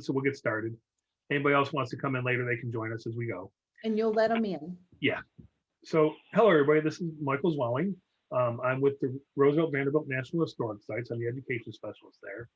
so we'll get started. Anybody else wants to come in later, they can join us as we go. And you'll let them in. Yeah. So, hello everybody. This is Michael Zwelling. I'm with the Roosevelt Vanderbilt National Historic Sites. I'm the education specialist there,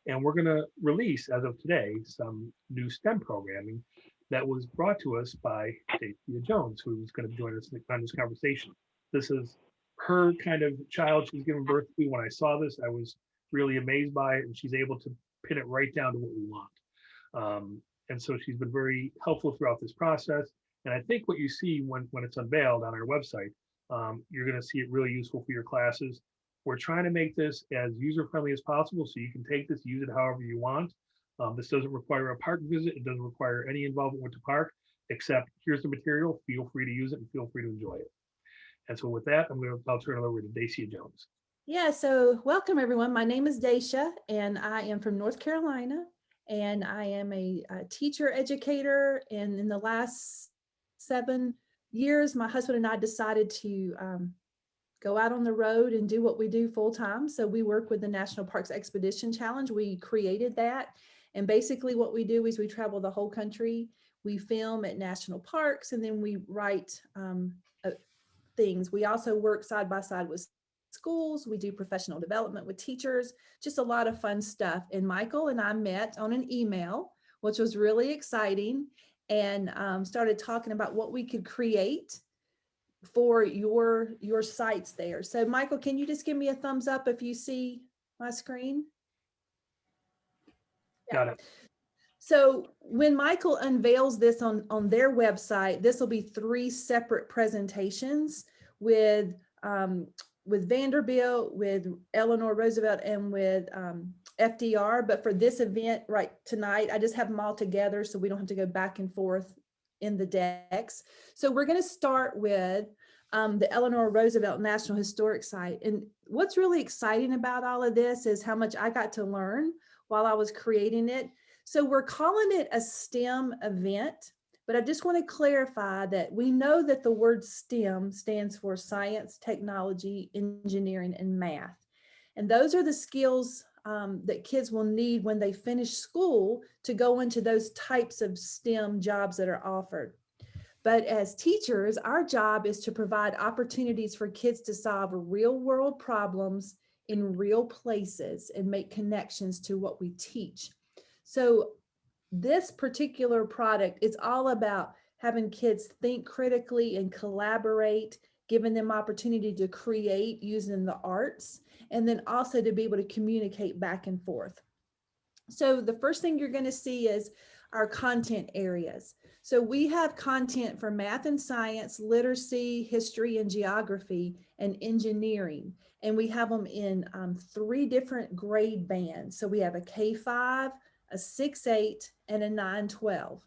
and we're going to release, as of today, some new STEM programming that was brought to us by Dacia Jones, who's going to join us on this conversation. This is her kind of child she's given birth to. When I saw this, I was really amazed by it, and she's able to pin it right down to what we want. And so she's been very helpful throughout this process. And I think what you see when it's unveiled on our website, you're going to see it really useful for your classes. We're trying to make this as user-friendly as possible, so you can take this, use it however you want. This doesn't require a park visit. It doesn't require any involvement with the park, except here's the material. Feel free to use it and feel free to enjoy it. And so with that, I'll turn it over to Dacia Jones. Yeah, so welcome everyone. My name is Dacia and I am from North Carolina, and I am a teacher educator. And in the last 7 years, my husband and I decided to go out on the road and do what we do full time. So we work with the National Parks Expedition Challenge. We created that. And basically what we do is we travel the whole country. We film at national parks, and then we write things. We also work side by side with schools. We do professional development with teachers, just a lot of fun stuff. And Michael and I met on an email, which was really exciting, and started talking about what we could create for your sites there. So Michael, can you just give me a thumbs up if you see my screen? Got it. So when Michael unveils this on their website, this will be 3 separate presentations with Vanderbilt, with Eleanor Roosevelt, and with FDR. But for this event right tonight, I just have them all together so we don't have to go back and forth in the decks. So we're going to start with the Eleanor Roosevelt National Historic Site. And what's really exciting about all of this is how much I got to learn while I was creating it. So we're calling it a STEM event, but I just want to clarify that we know that the word STEM stands for science, technology, engineering, and math. And those are the skills that kids will need when they finish school to go into those types of STEM jobs that are offered. But as teachers, our job is to provide opportunities for kids to solve real world problems in real places and make connections to what we teach. So this particular product is all about having kids think critically and collaborate, giving them opportunity to create using the arts, and then also to be able to communicate back and forth. So the first thing you're going to see is our content areas. So we have content for math and science, literacy, history and geography, and engineering. And we have them in 3 different grade bands. So we have a K-5, a 6-8, and a 9-12.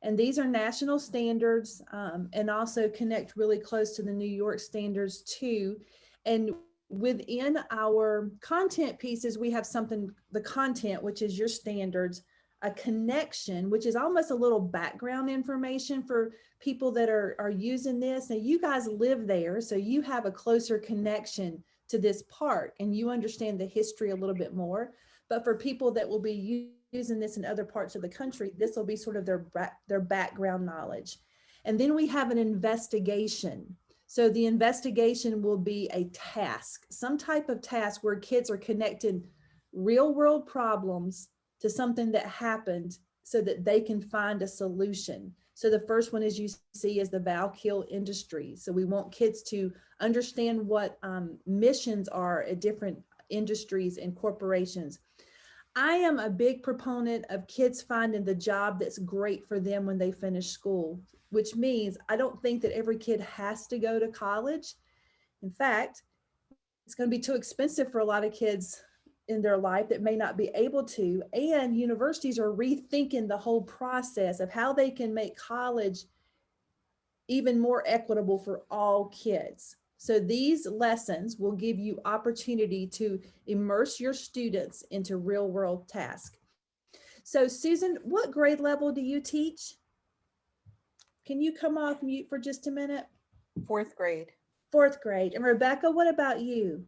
And these are national standards and also connect really close to the New York standards too. And within our content pieces, we have something, the content, which is your standards, a connection, which is almost a little background information for people that are using this. Now you guys live there, so you have a closer connection to this park and you understand the history a little bit more. But for people that will be using this in other parts of the country, this will be sort of their background knowledge. And then we have an investigation. So the investigation will be a task, some type of task where kids are connecting real world problems to something that happened so that they can find a solution. So the first one, as you see, is the Valkill industry. So we want kids to understand what missions are at different industries and corporations. I am a big proponent of kids finding the job that's great for them when they finish school, which means I don't think that every kid has to go to college. In fact, it's going to be too expensive for a lot of kids in their life that may not be able to. And universities are rethinking the whole process of how they can make college even more equitable for all kids. So these lessons will give you opportunity to immerse your students into real world tasks. So Susan, what grade level do you teach? Can you come off mute for just a minute? 4th grade. 4th grade. And Rebecca, what about you?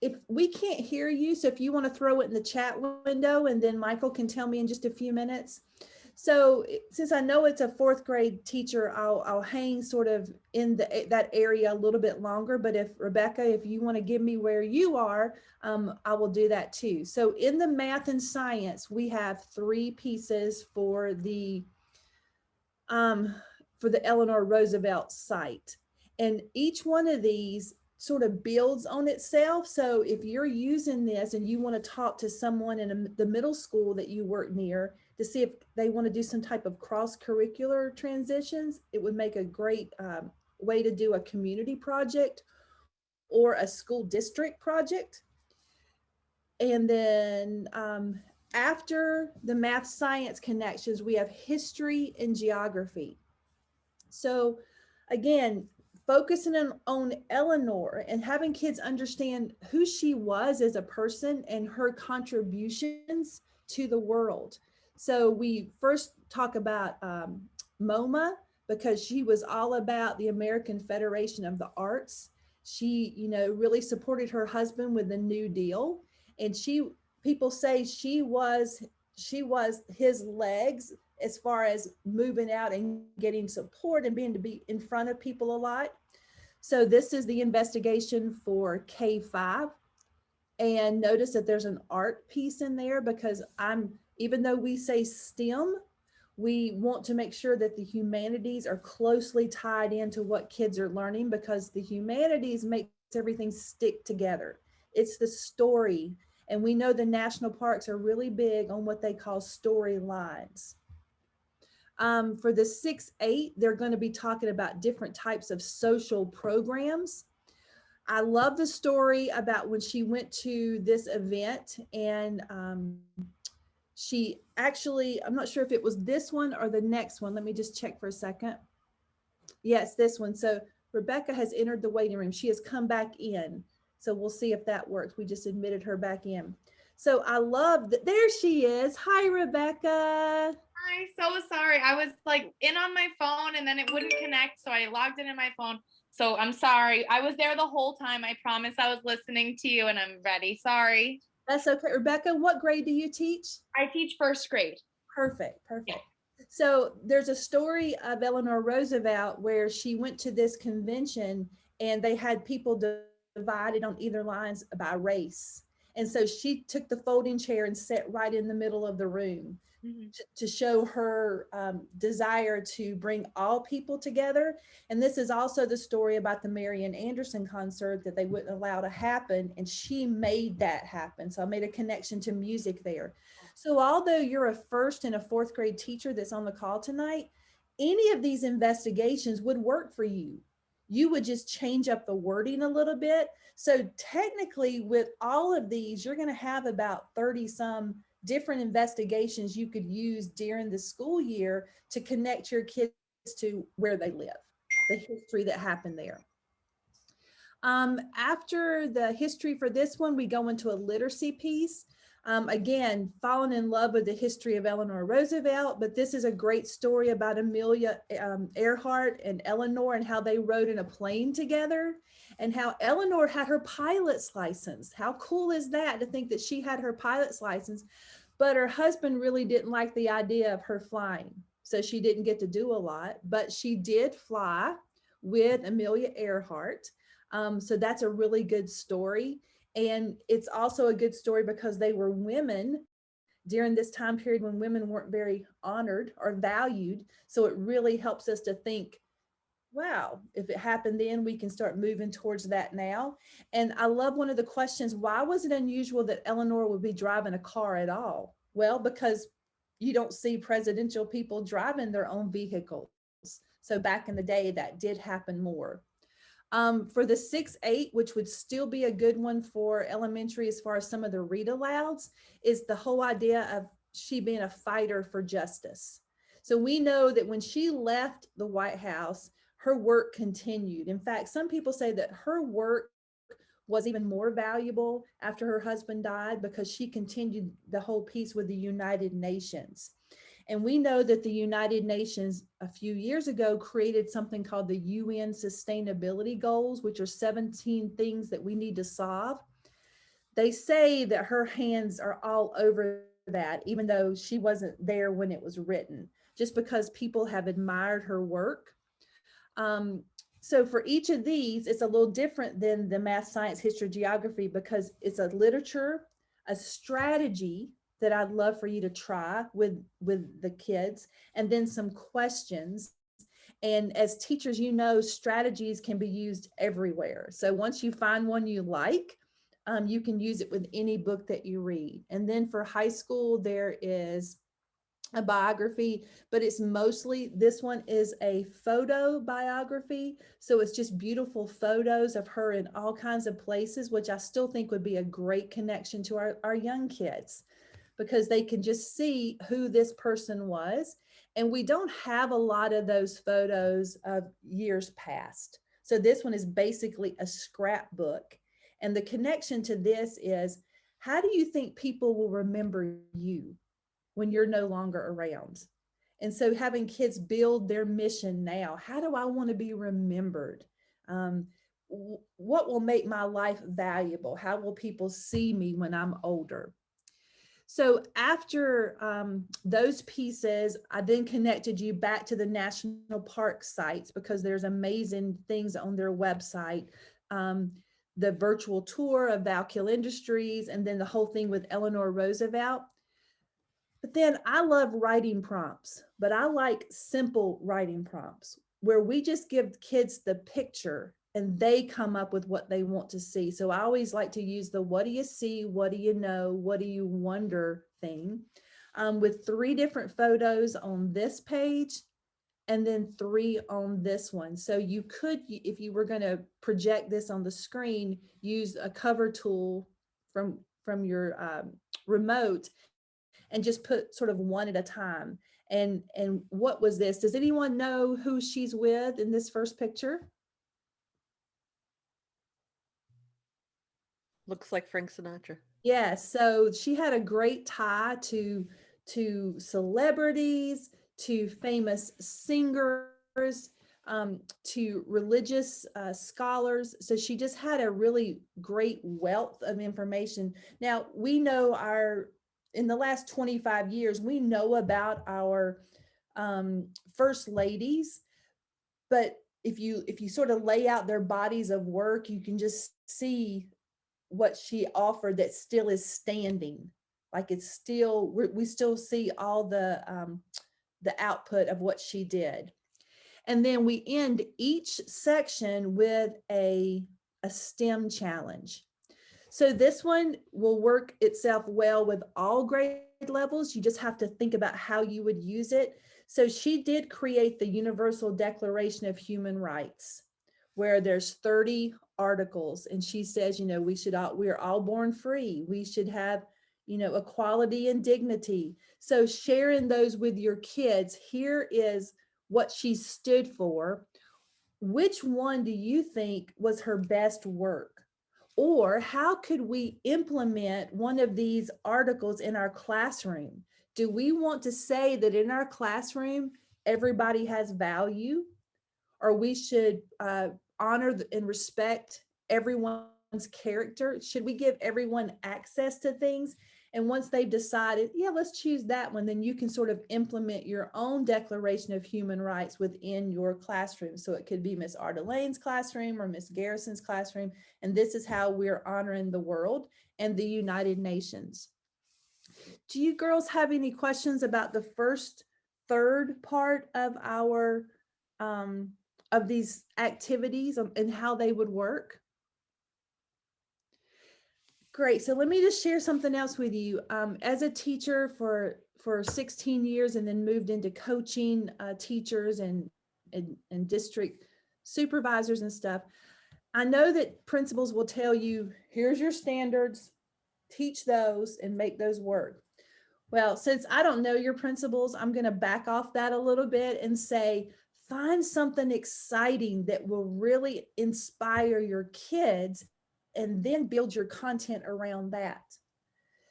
if we can't hear you, so if you want to throw it in the chat window, and then Michael can tell me in just a few minutes. So since I know it's a fourth grade teacher, I'll hang sort of in that area a little bit longer. But if Rebecca, if you want to give me where you are, I will do that too. So in the math and science, we have 3 pieces for the Eleanor Roosevelt site. And each one of these sort of builds on itself. So if you're using this and you want to talk to someone in the middle school that you work near to see if they want to do some type of cross-curricular transitions, it would make a great way to do a community project or a school district project. And then after the math science connections, we have history and geography. So again, focusing on Eleanor and having kids understand who she was as a person and her contributions to the world. So we first talk about MoMA, because she was all about the American Federation of the Arts. She, really supported her husband with the New Deal. And people say she was his legs as far as moving out and getting support and being to be in front of people a lot. So this is the investigation for K5. And notice that there's an art piece in there, because even though we say STEM, we want to make sure that the humanities are closely tied into what kids are learning, because the humanities makes everything stick together. It's the story. And we know the national parks are really big on what they call storylines. For the 6-8, they're going to be talking about different types of social programs. I love the story about when she went to this event, and she actually, I'm not sure if it was this one or the next one. Let me just check for a second. Yes, this one. So Rebecca has entered the waiting room. She has come back in. So we'll see if that works. We just admitted her back in. So I love that. There she is. Hi, Rebecca. I'm so sorry. I was like in on my phone and then it wouldn't connect. So I logged in my phone. So I'm sorry. I was there the whole time. I promise I was listening to you and I'm ready. Sorry. That's okay. Rebecca, what grade do you teach? I teach first grade. Perfect. Perfect. So there's a story of Eleanor Roosevelt where she went to this convention and they had people divided on either lines by race. And so she took the folding chair and sat right in the middle of the room to show her desire to bring all people together. And this is also the story about the Marian Anderson concert that they wouldn't allow to happen. And she made that happen. So I made a connection to music there. So although you're a first and a fourth grade teacher that's on the call tonight, any of these investigations would work for you. You would just change up the wording a little bit. So technically with all of these, you're going to have about 30 some different investigations you could use during the school year to connect your kids to where they live, the history that happened there. After the history for this one, we go into a literacy piece. Again, falling in love with the history of Eleanor Roosevelt, but this is a great story about Amelia Earhart and Eleanor and how they rode in a plane together and how Eleanor had her pilot's license. How cool is that to think that she had her pilot's license, but her husband really didn't like the idea of her flying. So she didn't get to do a lot, but she did fly with Amelia Earhart. So that's a really good story. And it's also a good story because they were women during this time period when women weren't very honored or valued. So it really helps us to think, wow, if it happened then, we can start moving towards that now. And I love one of the questions, why was it unusual that Eleanor would be driving a car at all? Well, because you don't see presidential people driving their own vehicles. So back in the day, that did happen more. For the 6-8, which would still be a good one for elementary as far as some of the read alouds, is the whole idea of she being a fighter for justice. So we know that when she left the White House, her work continued. In fact, some people say that her work was even more valuable after her husband died because she continued the whole piece with the United Nations. And we know that the United Nations a few years ago created something called the UN Sustainability Goals, which are 17 things that we need to solve. They say that her hands are all over that, even though she wasn't there when it was written, just because people have admired her work. Um, so for each of these, it's a little different than the math, science, history, geography, because it's a literature, a strategy that I'd love for you to try with the kids, and then some questions. And as teachers, you know, strategies can be used everywhere. So once you find one you like, you can use it with any book that you read. And then for high school, there is a biography, but it's mostly, this one is a photo biography. So it's just beautiful photos of her in all kinds of places, which I still think would be a great connection to our young kids, because they can just see who this person was. And we don't have a lot of those photos of years past. So this one is basically a scrapbook. And the connection to this is, how do you think people will remember you when you're no longer around? And so having kids build their mission now, how do I want to be remembered? What will make my life valuable? How will people see me when I'm older? So after those pieces, I then connected you back to the national park sites, because there's amazing things on their website. The virtual tour of Valkill Industries, and then the whole thing with Eleanor Roosevelt. But then I love writing prompts, but I like simple writing prompts where we just give kids the picture and they come up with what they want to see. So I always like to use the what do you see, what do you know, what do you wonder thing, with 3 different photos on this page and then 3 on this one. So you could, if you were going to project this on the screen, use a cover tool from your remote and just put sort of one at a time. And what was this? Does anyone know who she's with in this first picture? Looks like Frank Sinatra. Yes, so she had a great tie to celebrities, to famous singers, to religious scholars. So she just had a really great wealth of information. Now we know in the last 25 years, we know about our first ladies, but if you sort of lay out their bodies of work, you can just see what she offered that still is standing. Like it's still, we still see all the output of what she did. And then we end each section with a STEM challenge. So this one will work itself well with all grade levels. You just have to think about how you would use it. So she did create the Universal Declaration of Human Rights, where there's 30 articles, and she says, you know, we're all born free. We should have, you know, equality and dignity. So sharing those with your kids, here is what she stood for. Which one do you think was her best work? Or how could we implement one of these articles in our classroom? Do we want to say that in our classroom, everybody has value, or we should honor and respect everyone's character? Should we give everyone access to things? And once they've decided, yeah, let's choose that one, then you can sort of implement your own Declaration of Human Rights within your classroom. So it could be Miss Ardelane's classroom or Miss Garrison's classroom. And this is how we're honoring the world and the United Nations. Do you girls have any questions about the third part of our of these activities and how they would work? Great. So let me just share something else with you. As a teacher for 16 years, and then moved into coaching teachers and district supervisors and stuff, I know that principals will tell you, here's your standards, teach those and make those work. Well, since I don't know your principals, I'm going to back off that a little bit and say, find something exciting that will really inspire your kids, and then build your content around that.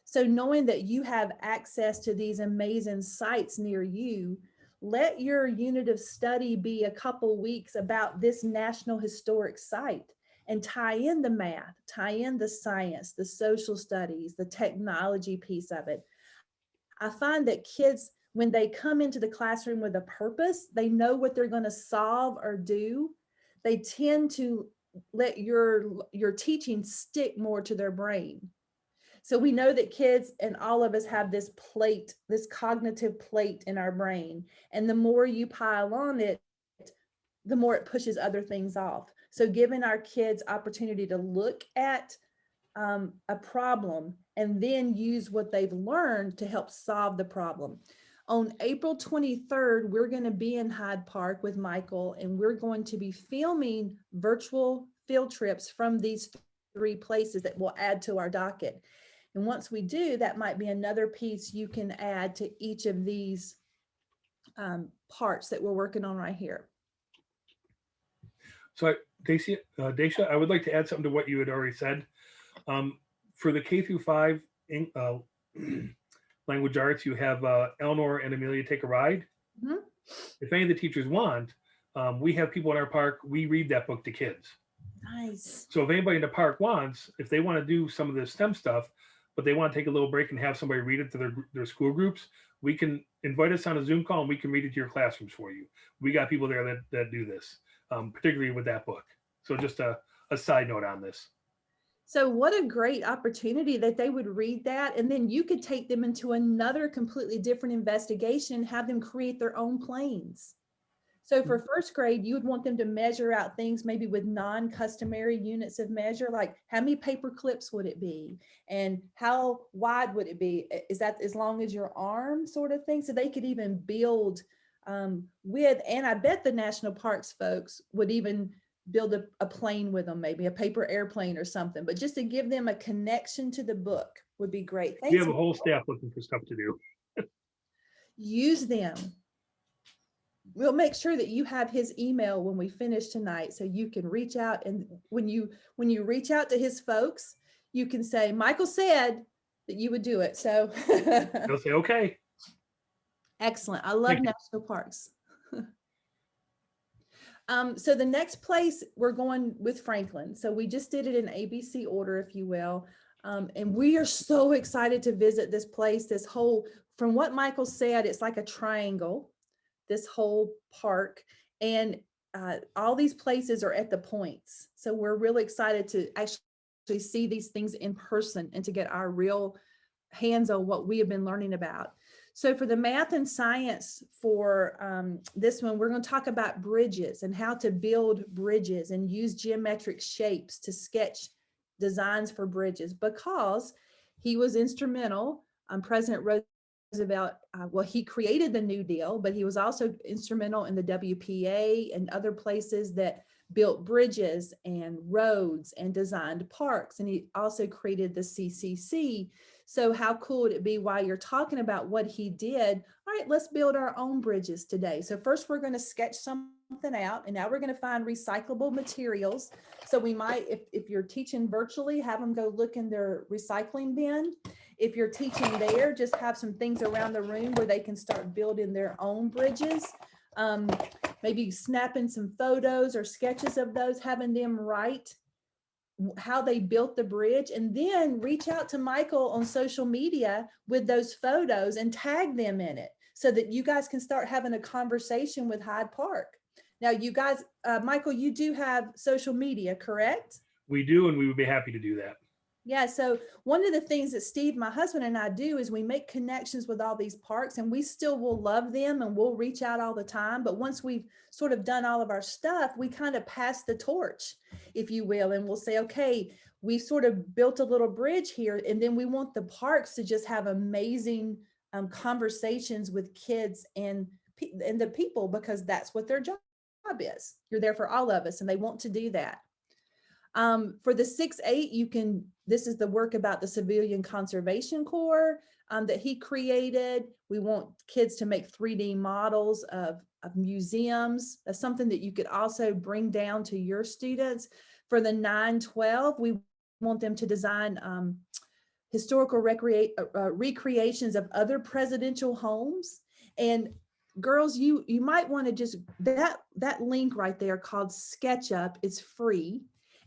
So knowing that you have access to these amazing sites near you, let your unit of study be a couple weeks about this National Historic Site, and tie in the math, tie in the science, the social studies, the technology piece of it. I find that kids, when they come into the classroom with a purpose, they know what they're going to solve or do. They tend to let your teaching stick more to their brain. So we know that kids and all of us have this plate, this cognitive plate in our brain. And the more you pile on it, the more it pushes other things off. So giving our kids opportunity to look at a problem and then use what they've learned to help solve the problem. On April 23rd, we're going to be in Hyde Park with Michael, and we're going to be filming virtual field trips from these 3 places that will add to our docket. And once we do, that might be another piece you can add to each of these parts that we're working on right here. So Daisha, I would like to add something to what you had already said. For the K through 5 language arts, you have Eleanor and Amelia Take a Ride. Mm-hmm. If any of the teachers want, we have people in our park, we read that book to kids. Nice. So if anybody in the park wants, if they want to do some of the STEM stuff, but they want to take a little break and have somebody read it to their school groups, we can invite us on a Zoom call and we can read it to your classrooms for you. We got people there that do this, particularly with that book. So just a side note on this. So what a great opportunity that they would read that, and then you could take them into another completely different investigation, have them create their own planes. So for first grade, you would want them to measure out things maybe with non-customary units of measure, like how many paper clips would it be? And how wide would it be? Is that as long as your arm, sort of thing? So they could even build with, and I bet the national parks folks would even build a plane with them, maybe a paper airplane or something, but just to give them a connection to the book would be great. Thanks. We have a whole staff looking for stuff to do. Use them. We'll make sure that you have his email when we finish tonight, so you can reach out. And when you reach out to his folks, you can say, Michael said that you would do it. So They'll say, okay. Excellent. I love national parks. So the next place we're going with Franklin. So we just did it in ABC order, if you will. And we are so excited to visit this place. This whole, from what Michael said, it's like a triangle, this whole park. And all these places are at the points. So we're really excited to actually see these things in person and to get our real hands on what we have been learning about. So for the math and science for this one, we're going to talk about bridges and how to build bridges and use geometric shapes to sketch designs for bridges, because he was instrumental. President Roosevelt, well, he created the New Deal, but he was also instrumental in the WPA and other places that built bridges and roads and designed parks. And he also created the CCC. So how cool would it be, while you're talking about what he did? All right, let's build our own bridges today. So first we're going to sketch something out, and now we're going to find recyclable materials. So we might, if you're teaching virtually, have them go look in their recycling bin. If you're teaching there, just have some things around the room where they can start building their own bridges. Maybe snapping some photos or sketches of those, having them write how they built the bridge, and then reach out to Michael on social media with those photos and tag them in it, so that you guys can start having a conversation with Hyde Park. Now, you guys, Michael, you do have social media, correct? We do, and we would be happy to do that. Yeah, so one of the things that Steve, my husband, and I do is we make connections with all these parks, and we still will love them and we'll reach out all the time. But once we've sort of done all of our stuff, we kind of pass the torch, if you will, and we'll say, okay, we've sort of built a little bridge here, and then we want the parks to just have amazing conversations with kids and the people, because that's what their job is. You're there for all of us, and they want to do that. For the 6-8, you can, this is the work about the Civilian Conservation Corps that he created. We want kids to make 3D models of museums. That's something that you could also bring down to your students. For the 9-12, we want them to design historical recreations of other presidential homes. And girls, you might want to just, that link right there called SketchUp is free.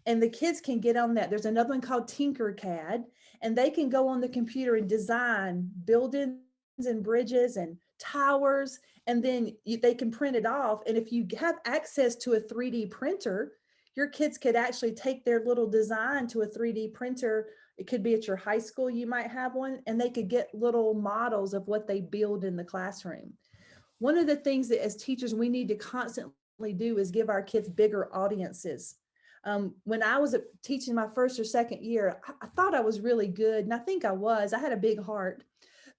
and the kids can get on that. There's another one called Tinkercad, and they can go on the computer and design buildings and bridges and towers, and then they can print it off. And if you have access to a 3D printer, your kids could actually take their little design to a 3D printer. It could be at your high school, you might have one, and they could get little models of what they build in the classroom. One of the things that as teachers we need to constantly do is give our kids bigger audiences. When I was teaching my first or second year, I thought I was really good, and I think I was. I had a big heart,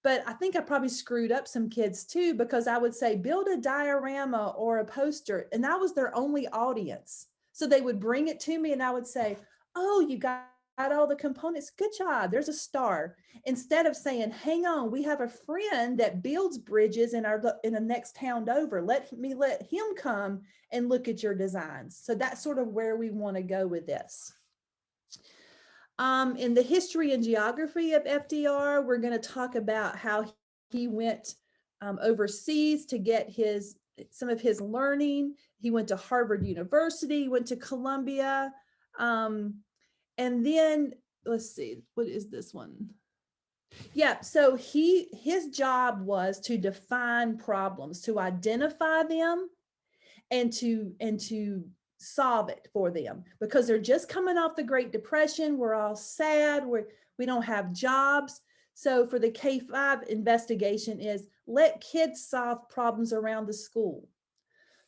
but I think I probably screwed up some kids too, because I would say, build a diorama or a poster, and that was their only audience. So they would bring it to me and I would say, oh, you got all the components. Good job. There's a star. Instead of saying, hang on, we have a friend that builds bridges in the next town over. Let him come and look at your designs. So that's sort of where we want to go with this. In the history and geography of FDR, we're going to talk about how he went overseas to get some of his learning. He went to Harvard University, went to Columbia. And then let's see, what is this one? Yeah, so his job was to define problems, to identify them, and to solve it for them, because they're just coming off the Great Depression. We're all sad. We don't have jobs. So for the K-5 investigation is let kids solve problems around the school.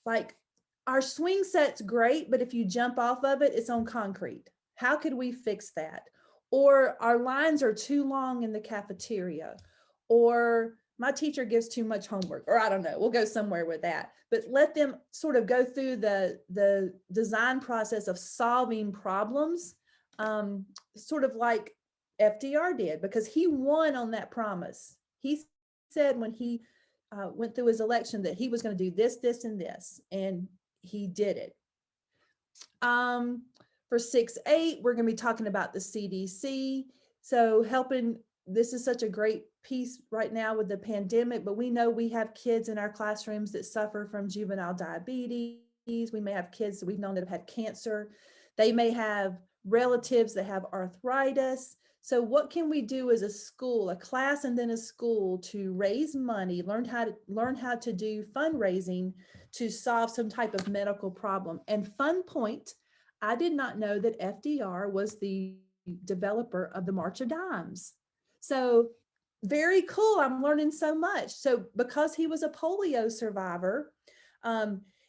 Like, our swing set's great, but if you jump off of it, it's on concrete. How could we fix that? Or our lines are too long in the cafeteria, or my teacher gives too much homework, or I don't know, we'll go somewhere with that. But let them sort of go through the design process of solving problems, sort of like FDR did, because he won on that promise. He said when he went through his election that he was going to do this, this, and this, and he did it. For 6-8, we're going to be talking about the CDC. So this is such a great piece right now with the pandemic, but we know we have kids in our classrooms that suffer from juvenile diabetes. We may have kids that we've known that have had cancer. They may have relatives that have arthritis. So what can we do as a school, a class and then a school, to raise money, learn how to do fundraising to solve some type of medical problem? And fun point, I did not know that FDR was the developer of the March of Dimes. So very cool. I'm learning so much. So because he was a polio survivor,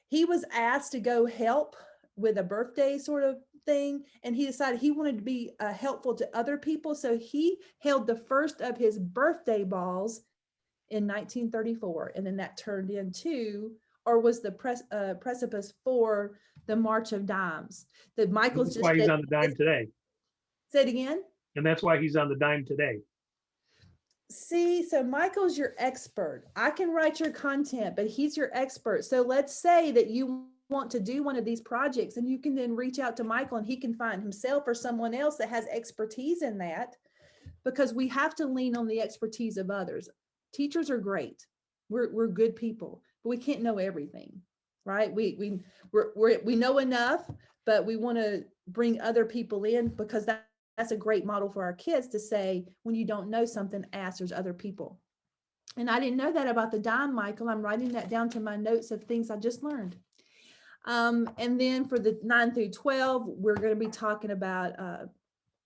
he was asked to go help with a birthday sort of thing, and he decided he wanted to be helpful to other people. So he held the first of his birthday balls in 1934, and then that turned into, or was the precipice for the March of Dimes. That Michael's That's just why he's said, on the dime today. say it again. And that's why he's on the dime today. See, so Michael's your expert. I can write your content, but he's your expert. So let's say that you want to do one of these projects, and you can then reach out to Michael, and he can find himself or someone else that has expertise in that, because we have to lean on the expertise of others. Teachers are great. We're good people, but we can't know everything, right? We know enough, but we want to bring other people in, because that's a great model for our kids to say, when you don't know something, ask, there's other people. And I didn't know that about the dime, Michael. I'm writing that down to my notes of things I just learned. And then for the 9 through 12, we're going to be talking about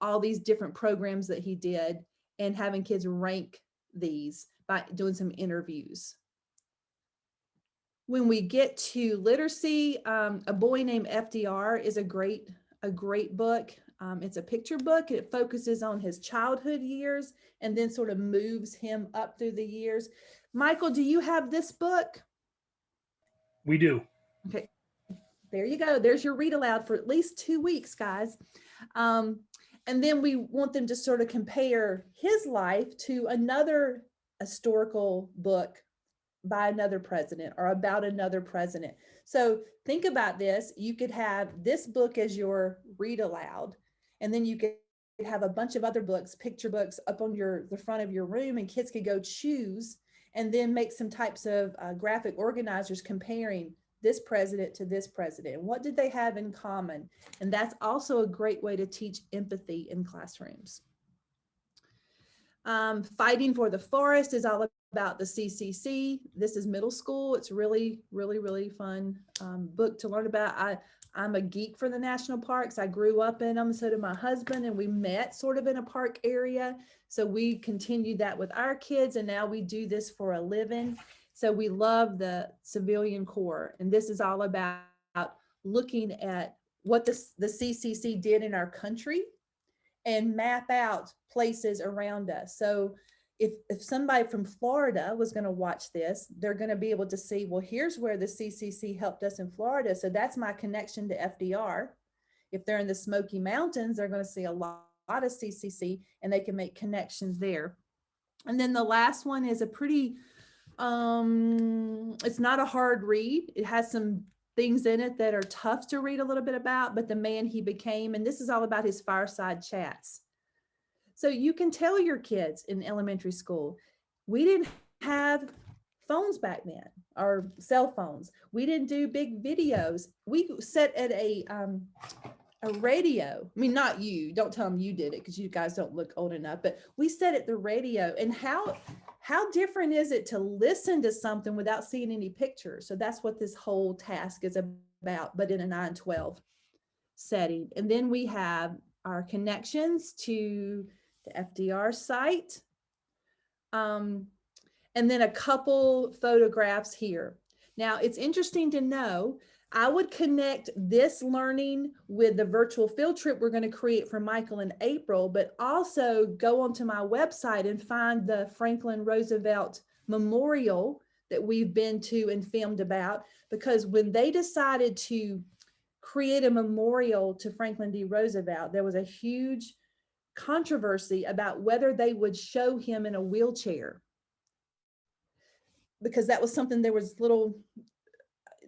all these different programs that he did, and having kids rank these by doing some interviews. When we get to literacy, A Boy Named FDR is a great book. It's a picture book. It focuses on his childhood years and then sort of moves him up through the years. Michael, do you have this book? We do. Okay, there you go. There's your read aloud for at least 2 weeks, guys. And then we want them to sort of compare his life to another historical book by another president or about another president. So think about this. You could have this book as your read aloud, and then you could have a bunch of other books, picture books, up on the front of your room, and kids could go choose and then make some types of graphic organizers comparing this president to this president? What did they have in common? And that's also a great way to teach empathy in classrooms. Fighting for the Forest is all about the CCC. This is middle school. It's really, really, really fun book to learn about. I'm a geek for the national parks. I grew up in them, so did my husband, and we met sort of in a park area. So we continued that with our kids, and now we do this for a living. So we love the civilian corps, and this is all about looking at what the CCC did in our country and map out places around us. So if somebody from Florida was going to watch this, they're going to be able to see, well, here's where the CCC helped us in Florida. So that's my connection to FDR. If they're in the Smoky Mountains, they're going to see a lot of CCC, and they can make connections there. And then the last one is a pretty, it's not a hard read. It has some things in it that are tough to read a little bit about, but The Man He Became, and this is all about his fireside chats. So you can tell your kids in elementary school, we didn't have phones back then, or cell phones. We didn't do big videos. We sat at a radio. I mean, not you, don't tell them you did it because you guys don't look old enough, but we sat at the radio. And how different is it to listen to something without seeing any pictures? So that's what this whole task is about, but in a 9-12 setting. And then we have our connections to the FDR site. And then a couple photographs here. Now it's interesting to know, I would connect this learning with the virtual field trip we're going to create for Michael in April, but also go onto my website and find the Franklin Roosevelt Memorial that we've been to and filmed about, because when they decided to create a memorial to Franklin D. Roosevelt, there was a huge controversy about whether they would show him in a wheelchair, because that was something, there was little,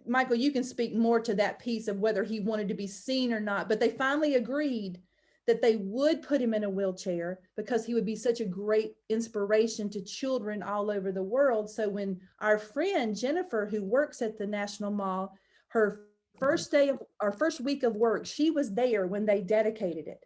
Michael, you can speak more to that piece of whether he wanted to be seen or not, but they finally agreed that they would put him in a wheelchair because he would be such a great inspiration to children all over the world. So when our friend Jennifer, who works at the National Mall, her first day of our first week of work, she was there when they dedicated it.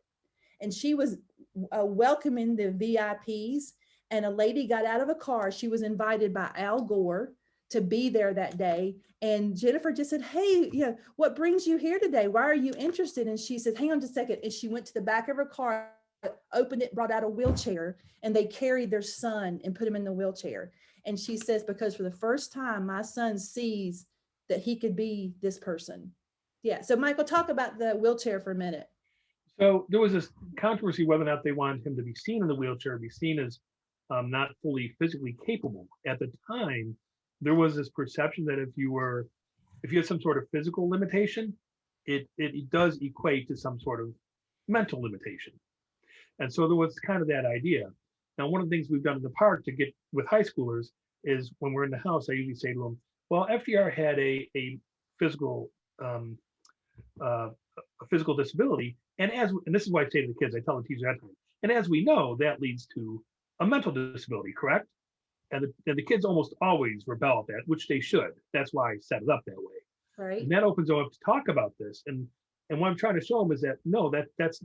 And she was welcoming the VIPs, and a lady got out of a car. She was invited by Al Gore to be there that day. And Jennifer just said, hey, what brings you here today? Why are you interested? And she said, hang on just a second. And she went to the back of her car, opened it, brought out a wheelchair, and they carried their son and put him in the wheelchair. And she says, because for the first time, my son sees that he could be this person. Yeah. So Michael, talk about the wheelchair for a minute. So there was this controversy whether or not they wanted him to be seen in the wheelchair, be seen as not fully physically capable. At the time, there was this perception that if you had some sort of physical limitation, it does equate to some sort of mental limitation. And so there was kind of that idea. Now, one of the things we've done in the park to get with high schoolers is when we're in the house, I usually say to them, well, FDR had a physical disability. And this is why I say to the kids, I tell the teachers that time, and as we know, that leads to a mental disability, correct? And the kids almost always rebel at that, which they should. That's why I set it up that way. Right. And that opens them up to talk about this. And what I'm trying to show them is that no,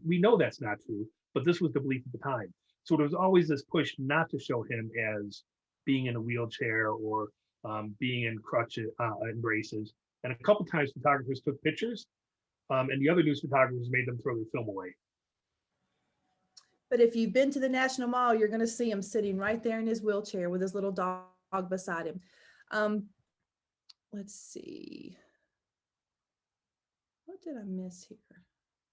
we know that's not true, but this was the belief at the time. So there was always this push not to show him as being in a wheelchair or being in crutches and braces. And a couple times photographers took pictures, and the other news photographers made them throw their film away. But if you've been to the National Mall, you're going to see him sitting right there in his wheelchair with his little dog beside him. Let's see. What did I miss here?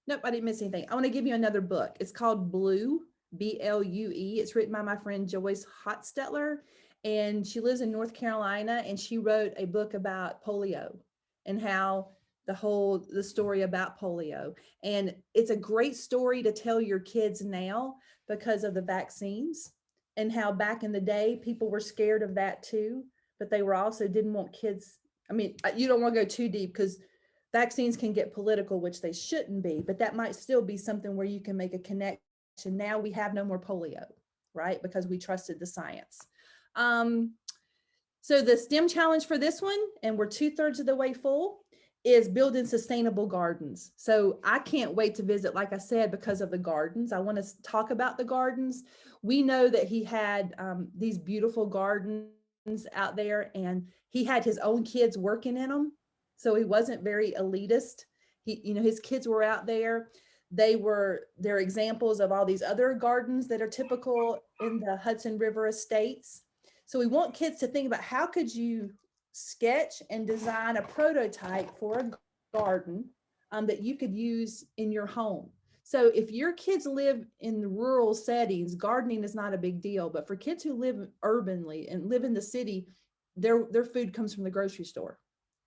Nope, I didn't miss anything. I want to give you another book. It's called Blue, B-L-U-E. It's written by my friend Joyce Hotstetler, and she lives in North Carolina, and she wrote a book about polio and how the story about polio. And it's a great story to tell your kids now because of the vaccines and how back in the day, people were scared of that too, but they were also didn't want kids. I mean, you don't want to go too deep because vaccines can get political, which they shouldn't be, but that might still be something where you can make a connection. Now we have no more polio, right? Because we trusted the science. So the STEM challenge for this one, and we're 2/3 of the way full, is building sustainable gardens. So I can't wait to visit, like I said, because of the gardens. I want to talk about the gardens. We know that he had these beautiful gardens out there, and he had his own kids working in them. So he wasn't very elitist. His kids were out there. They're examples of all these other gardens that are typical in the Hudson River estates. So we want kids to think about, how could you sketch and design a prototype for a garden that you could use in your home. So if your kids live in the rural settings, gardening is not a big deal. But for kids who live urbanly and live in the city, their food comes from the grocery store,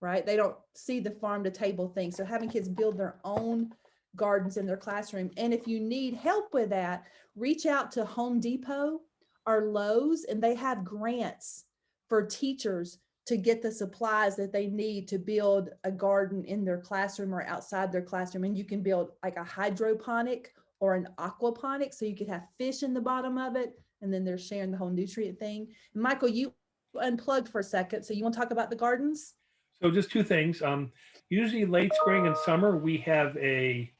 right? They don't see the farm to table thing. So having kids build their own gardens in their classroom. And if you need help with that, reach out to Home Depot or Lowe's, and they have grants for teachers to get the supplies that they need to build a garden in their classroom or outside their classroom. And you can build like a hydroponic or an aquaponic, so you could have fish in the bottom of it, and then they're sharing the whole nutrient thing. Michael, you unplugged for a second, so you want to talk about the gardens? So just two things. Usually late spring and summer, we have a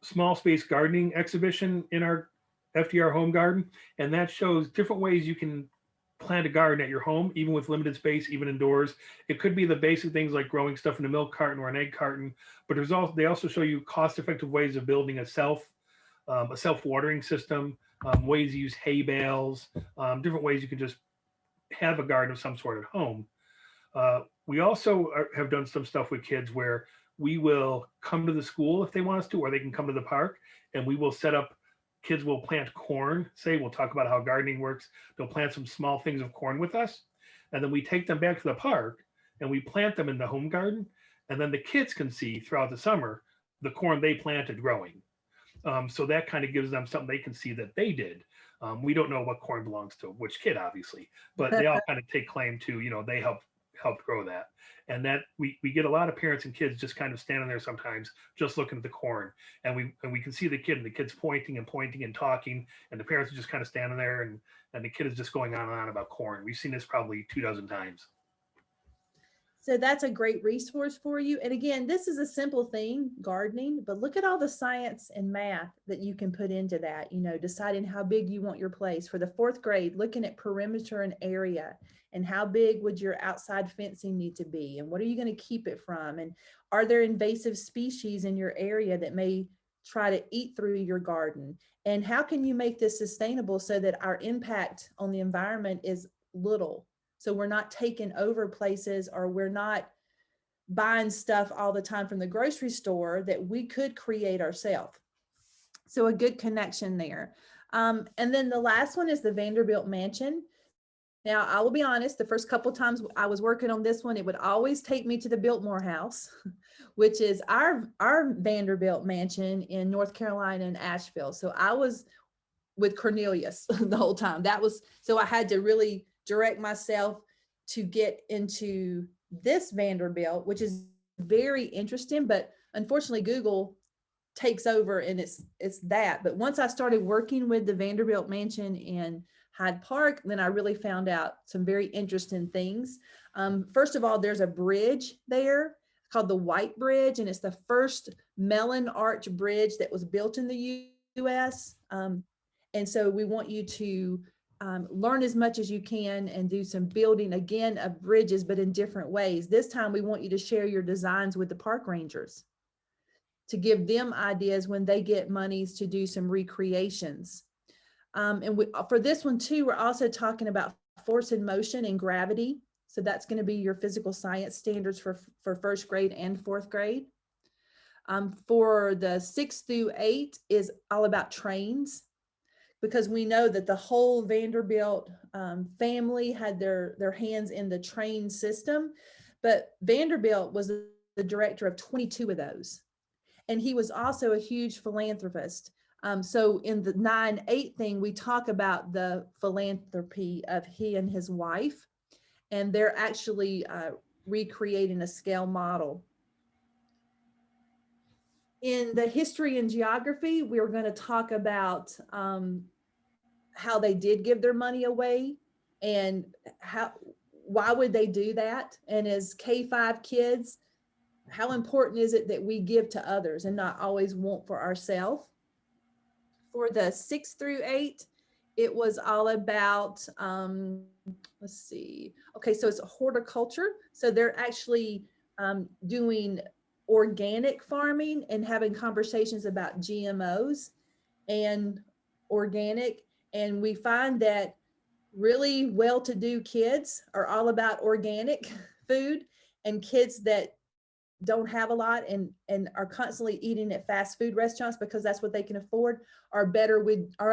small space gardening exhibition in our FDR home garden, and that shows different ways you can plant a garden at your home, even with limited space, even indoors. It could be the basic things like growing stuff in a milk carton or an egg carton, but they also show you cost-effective ways of building a self-watering system, ways to use hay bales, different ways you can just have a garden of some sort at home. We also have done some stuff with kids where we will come to the school if they want us to, or they can come to the park, and we will set up, kids will plant corn, we'll talk about how gardening works. They'll plant some small things of corn with us, and then we take them back to the park and we plant them in the home garden, and then the kids can see throughout the summer the corn they planted growing. So that kind of gives them something they can see that they did. We don't know what corn belongs to which kid, obviously, but they all kind of take claim to, they helped grow that. And that we get a lot of parents and kids just kind of standing there sometimes just looking at the corn, and we can see the kid, and the kid's pointing and talking, and the parents are just kind of standing there, and the kid is just going on and on about corn. We've seen this probably 24 times. So that's a great resource for you. And again, this is a simple thing, gardening, but look at all the science and math that you can put into that, deciding how big you want your place. For the 4th grade, looking at perimeter and area, and how big would your outside fencing need to be? And what are you going to keep it from? And are there invasive species in your area that may try to eat through your garden? And how can you make this sustainable so that our impact on the environment is little? So we're not taking over places, or we're not buying stuff all the time from the grocery store that we could create ourselves. So a good connection there. And then the last one is the Vanderbilt Mansion. Now, I will be honest, the first couple times I was working on this one, it would always take me to the Biltmore House, which is our Vanderbilt Mansion in North Carolina and Asheville. So I was with Cornelius the whole time. So I had to really direct myself to get into this Vanderbilt, which is very interesting, but unfortunately Google takes over and it's that. But once I started working with the Vanderbilt Mansion in Hyde Park, then I really found out some very interesting things. First of all, there's a bridge there called the White Bridge, and it's the first melon arch bridge that was built in the US. And so we want you to learn as much as you can and do some building again of bridges, but in different ways. This time we want you to share your designs with the park rangers to give them ideas when they get monies to do some recreations. And for this one too, we're also talking about force and motion and gravity. So that's going to be your physical science standards for 1st grade and 4th grade. For the 6th through 8 is all about trains, because we know that the whole Vanderbilt family had their hands in the train system, but Vanderbilt was the director of 22 of those. And he was also a huge philanthropist. So in the 9-8 thing, we talk about the philanthropy of he and his wife, and they're actually recreating a scale model. In the history and geography, we're going to talk about how they did give their money away and why would they do that? And as K-5 kids, how important is it that we give to others and not always want for ourselves? For the 6 through 8, it was all about, let's see. Okay, so it's horticulture. So they're actually doing organic farming and having conversations about GMOs and organic. And we find that really well-to-do kids are all about organic food, and kids that don't have a lot and are constantly eating at fast food restaurants because that's what they can afford are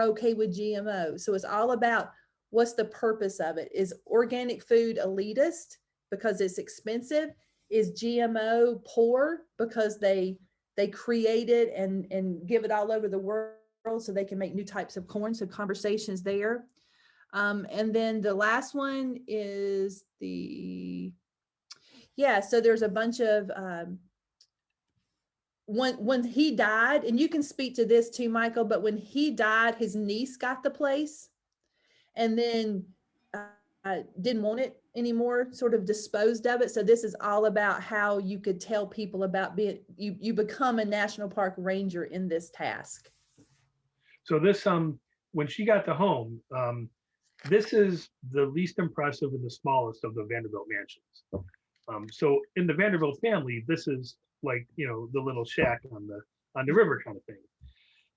okay with GMO. So it's all about what's the purpose of it. Is organic food elitist because it's expensive? Is GMO poor because they create it and give it all over the world so they can make new types of corn? So conversations there. And then the last one is so there's a bunch of when he died, and you can speak to this too, Michael, but when he died, his niece got the place and then didn't want it anymore, sort of disposed of it. So this is all about how you could tell people about you become a national park ranger in this task. So this, when she got the home, this is the least impressive and the smallest of the Vanderbilt mansions. So in the Vanderbilt family, this is like, the little shack on the river kind of thing.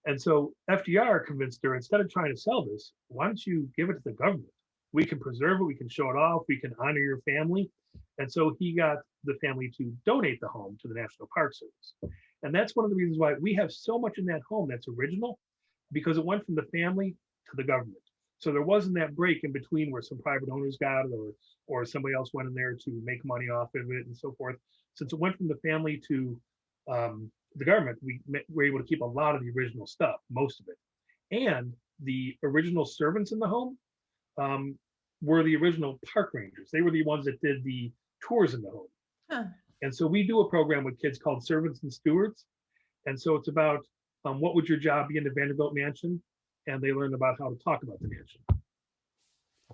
And so FDR convinced her, instead of trying to sell this, why don't you give it to the government? We can preserve it, we can show it off, we can honor your family. And so he got the family to donate the home to the National Park Service. And that's one of the reasons why we have so much in that home that's original, because it went from the family to the government. So there wasn't that break in between where some private owners got it or somebody else went in there to make money off of it and so forth. Since it went from the family to the government, we were able to keep a lot of the original stuff, most of it. And the original servants in the home were the original park rangers. They were the ones that did the tours in the home. Huh. And so we do a program with kids called Servants and Stewards. And so it's about what would your job be in the Vanderbilt Mansion? And they learn about how to talk about the mansion.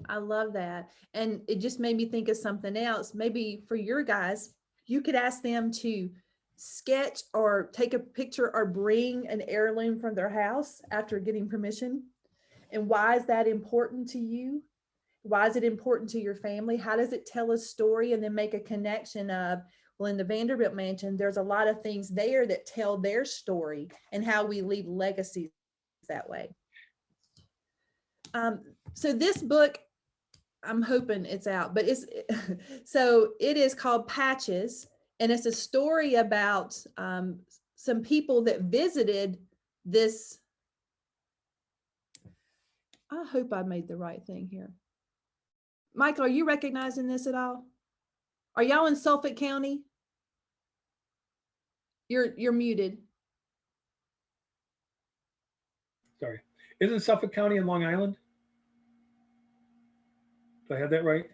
I love that. And it just made me think of something else. Maybe for your guys, you could ask them to sketch or take a picture or bring an heirloom from their house after getting permission. And why is that important to you? Why is it important to your family? How does it tell a story? And then make a connection of, well, in the Vanderbilt Mansion, there's a lot of things there that tell their story and how we leave legacies that way. So this book, I'm hoping it's out, but so it is called Patches, and it's a story about some people that visited this. I hope I made the right thing here. Michael, are you recognizing this at all? Are y'all in Suffolk County? You're muted. Sorry. Isn't Suffolk County in Long Island? Do I have that right?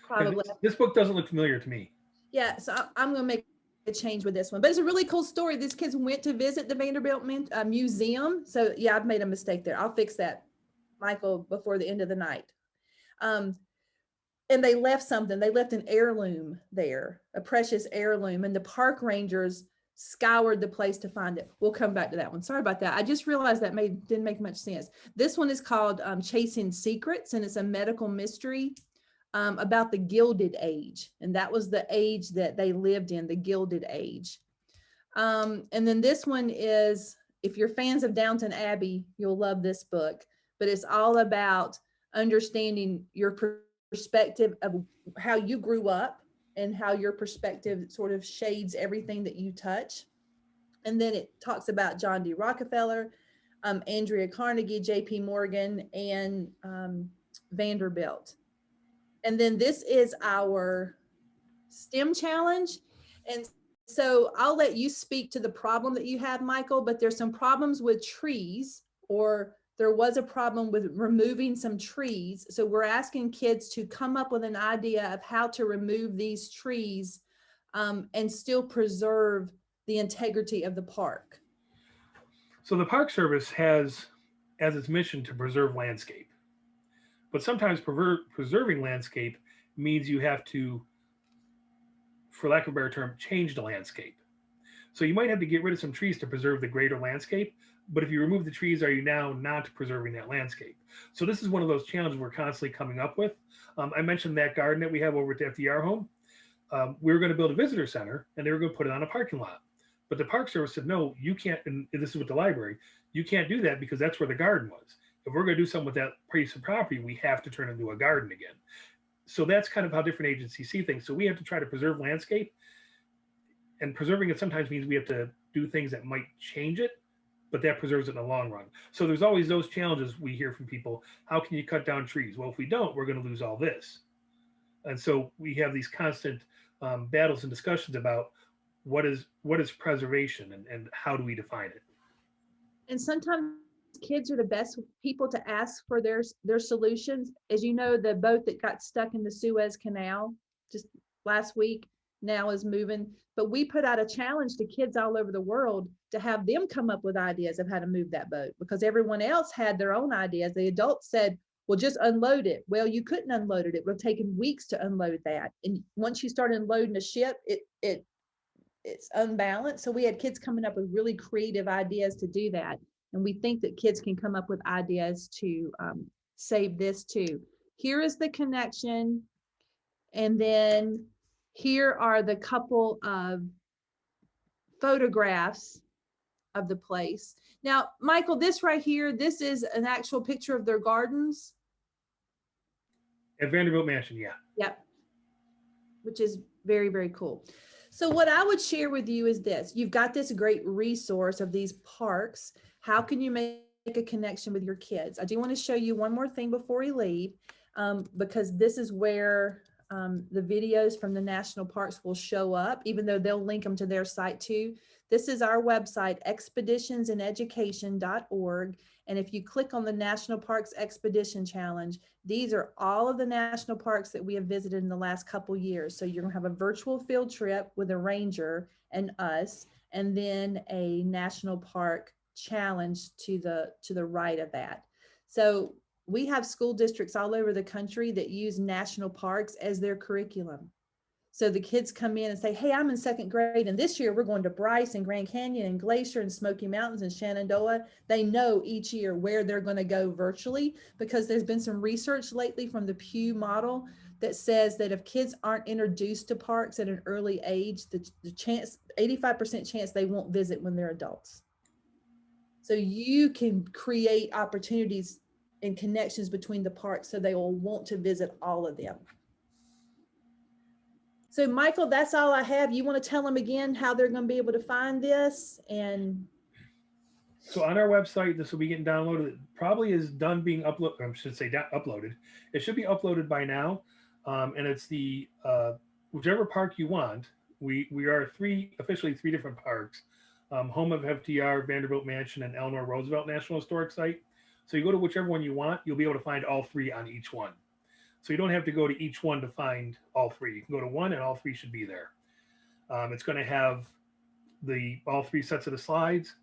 Probably. This book doesn't look familiar to me. Yeah, so I'm going to make a change with this one, but it's a really cool story. These kids went to visit the Vanderbilt Museum. So yeah, I've made a mistake there. I'll fix that, Michael, before the end of the night. And they left something. They left an heirloom there, a precious heirloom, and the park rangers scoured the place to find it. We'll come back to that one. Sorry about that. I just realized that didn't make much sense. This one is called Chasing Secrets, and it's a medical mystery about the Gilded Age. And that was the age that they lived in, the Gilded Age. And then this one is, if you're fans of Downton Abbey, you'll love this book, but it's all about understanding your perspective of how you grew up and how your perspective sort of shades everything that you touch. And then it talks about John D. Rockefeller, Andrea Carnegie, JP Morgan, and Vanderbilt. And then this is our STEM challenge. And so I'll let you speak to the problem that you have, Michael, but there's some problems with trees, or there was a problem with removing some trees. So we're asking kids to come up with an idea of how to remove these trees and still preserve the integrity of the park. So the Park Service has as its mission to preserve landscape. But sometimes preserving landscape means you have to, for lack of a better term, change the landscape. So you might have to get rid of some trees to preserve the greater landscape. But if you remove the trees, are you now not preserving that landscape? So this is one of those challenges we're constantly coming up with. I mentioned that garden that we have over at the FDR home. We were going to build a visitor center and they were going to put it on a parking lot. But the Park Service said, no, you can't. And this is with the library. You can't do that because that's where the garden was. If we're going to do something with that piece of property, we have to turn it into a garden again. So that's kind of how different agencies see things. So we have to try to preserve landscape, and preserving it sometimes means we have to do things that might change it, but that preserves it in the long run. So there's always those challenges we hear from people. How can you cut down trees? Well, if we don't, we're going to lose all this. And so we have these constant battles and discussions about what is preservation, and how do we define it. And sometimes kids are the best people to ask for their solutions. As you know, the boat that got stuck in the Suez Canal just last week now is moving. But we put out a challenge to kids all over the world to have them come up with ideas of how to move that boat, because everyone else had their own ideas. The adults said, well, just unload it. Well, you couldn't unload it. It would have taken weeks to unload that. And once you start unloading a ship, it's unbalanced. So we had kids coming up with really creative ideas to do that. And we think that kids can come up with ideas to save this too. Here is the connection. And then here are the couple of photographs of the place. Now, Michael, this right here, this is an actual picture of their gardens. At Vanderbilt Mansion, yeah. Yep. Which is very, very cool. So what I would share with you is this. You've got this great resource of these parks. How can you make a connection with your kids? I do want to show you one more thing before we leave, because this is where the videos from the national parks will show up, even though they'll link them to their site too. This is our website, expeditionsineducation.org. And if you click on the National Parks Expedition Challenge, these are all of the national parks that we have visited in the last couple years. So you're gonna have a virtual field trip with a ranger and us, and then a national park challenge to the right of that. So we have school districts all over the country that use national parks as their curriculum. So the kids come in and say, hey, I'm in second grade, and this year we're going to Bryce and Grand Canyon and Glacier and Smoky Mountains and Shenandoah. They know each year where they're going to go virtually, because there's been some research lately from the Pew model that says that if kids aren't introduced to parks at an early age, the chance, 85% chance they won't visit when they're adults. So you can create opportunities and connections between the parks so they will want to visit all of them. So Michael, that's all I have. You want to tell them again how they're going to be able to find this? And so on our website, this will be getting downloaded. It probably is done being uploaded. I should say uploaded. It should be uploaded by now. And it's the whichever park you want. We are officially three different parks. Home of FDR, Vanderbilt Mansion, and Eleanor Roosevelt National Historic Site. So you go to whichever one you want, you'll be able to find all three on each one. So you don't have to go to each one to find all three. You can go to one and all three should be there. It's going to have all three sets of the slides.